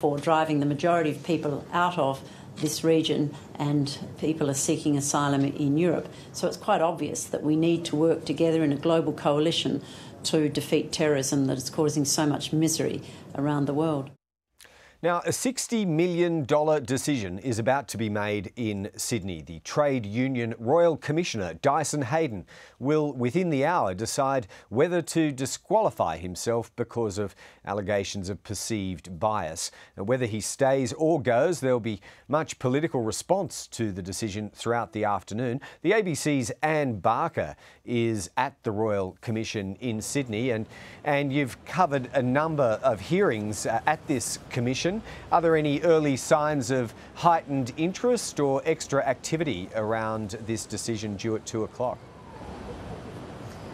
for driving the majority of people out of this region, and people are seeking asylum in Europe. So it's quite obvious that we need to work together in a global coalition to defeat terrorism that is causing so much misery around the world. Now, a $60 million decision is about to be made in Sydney. The Trade Union Royal Commissioner, Dyson Heydon, will within the hour decide whether to disqualify himself because of allegations of perceived bias. Now, whether he stays or goes, there'll be much political response to the decision throughout the afternoon. The ABC's Anne Barker is at the Royal Commission in Sydney, and you've covered a number of hearings at this commission. Are there any early signs of heightened interest or extra activity around this decision due at 2 o'clock?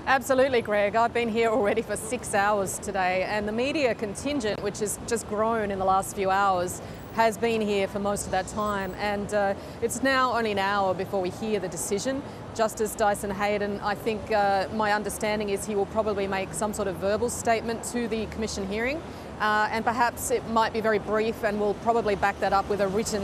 Absolutely, Greg. I've been here already for 6 hours today, and the media contingent, which has just grown in the last few hours, has been here for most of that time, and it's now only an hour before we hear the decision. Justice Dyson Heydon, I think my understanding is he will probably make some sort of verbal statement to the Commission hearing, and perhaps it might be very brief, and we'll probably back that up with a written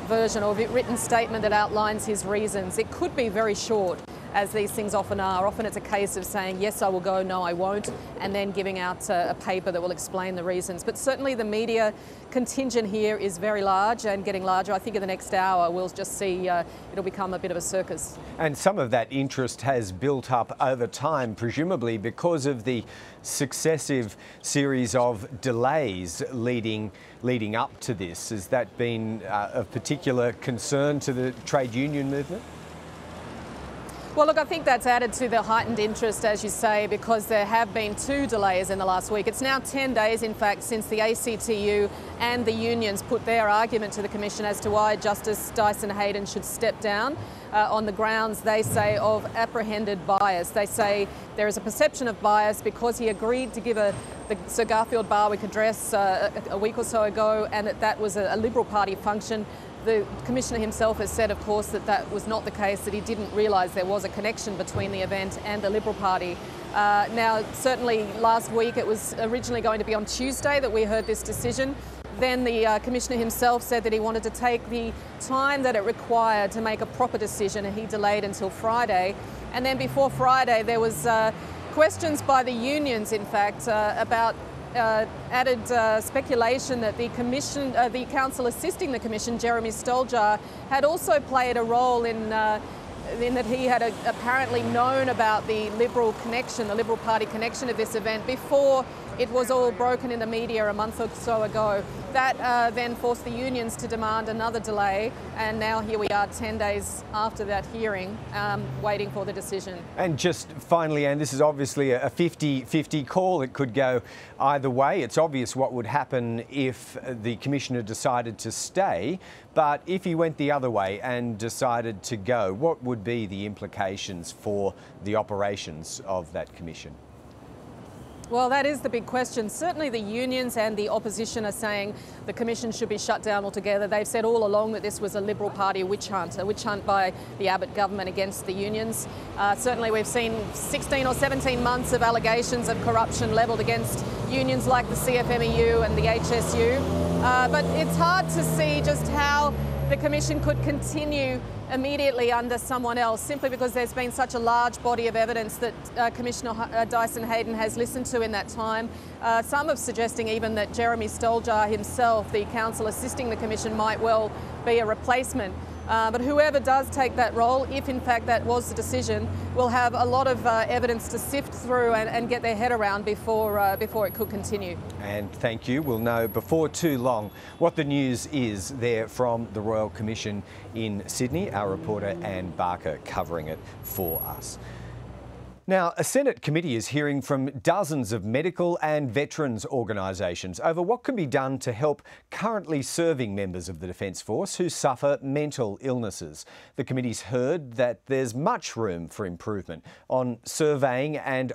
version or a written statement that outlines his reasons. It could be very short, as these things often are. Often it's a case of saying, yes, I will go, no, I won't, and then giving out a paper that will explain the reasons. But certainly the media contingent here is very large and getting larger. I think in the next hour we'll just see it'll become a bit of a circus. And some of that interest has built up over time, presumably because of the successive series of delays leading up to this. Has that been of particular concern to the trade union movement? Well, look, I think that's added to the heightened interest, as you say, because there have been 2 delays in the last week. It's now 10 days, in fact, since the ACTU and the unions put their argument to the Commission as to why Justice Dyson Heydon should step down on the grounds, they say, of apprehended bias. They say there is a perception of bias because he agreed to give the Sir Garfield Barwick address a week or so ago, and that was a Liberal Party function. The Commissioner himself has said, of course, that was not the case, that he didn't realise there was a connection between the event and the Liberal Party. Now, certainly last week, it was originally going to be on Tuesday that we heard this decision. Then the Commissioner himself said that he wanted to take the time that it required to make a proper decision, and he delayed until Friday. And then before Friday, there was questions by the unions, in fact, about added speculation that the council assisting the Commission, Jeremy Stoljar, had also played a role in that he had apparently known about the Liberal connection, the Liberal Party connection of this event before it was all broken in the media a month or so ago. That then forced the unions to demand another delay, and now here we are 10 days after that hearing, waiting for the decision. And just finally, Anne, this is obviously a 50-50 call. It could go either way. It's obvious what would happen if the Commissioner decided to stay, but if he went the other way and decided to go, what would be the implications for the operations of that Commission? Well, that is the big question. Certainly the unions and the opposition are saying the Commission should be shut down altogether. They've said all along that this was a Liberal Party witch hunt by the Abbott government against the unions. Certainly we've seen 16 or 17 months of allegations of corruption levelled against unions like the CFMEU and the HSU. But it's hard to see just how the Commission could continue immediately under someone else, simply because there's been such a large body of evidence that Commissioner Dyson Heydon has listened to in that time. Some are suggesting even that Jeremy Stoljar himself, the counsel assisting the Commission, might well be a replacement. But whoever does take that role, if in fact that was the decision, will have a lot of evidence to sift through and get their head around before it could continue. And thank you. We'll know before too long what the news is there from the Royal Commission in Sydney. Our reporter Anne Barker covering it for us. Now, a Senate committee is hearing from dozens of medical and veterans organisations over what can be done to help currently serving members of the Defence Force who suffer mental illnesses. The committee's heard that there's much room for improvement on surveying and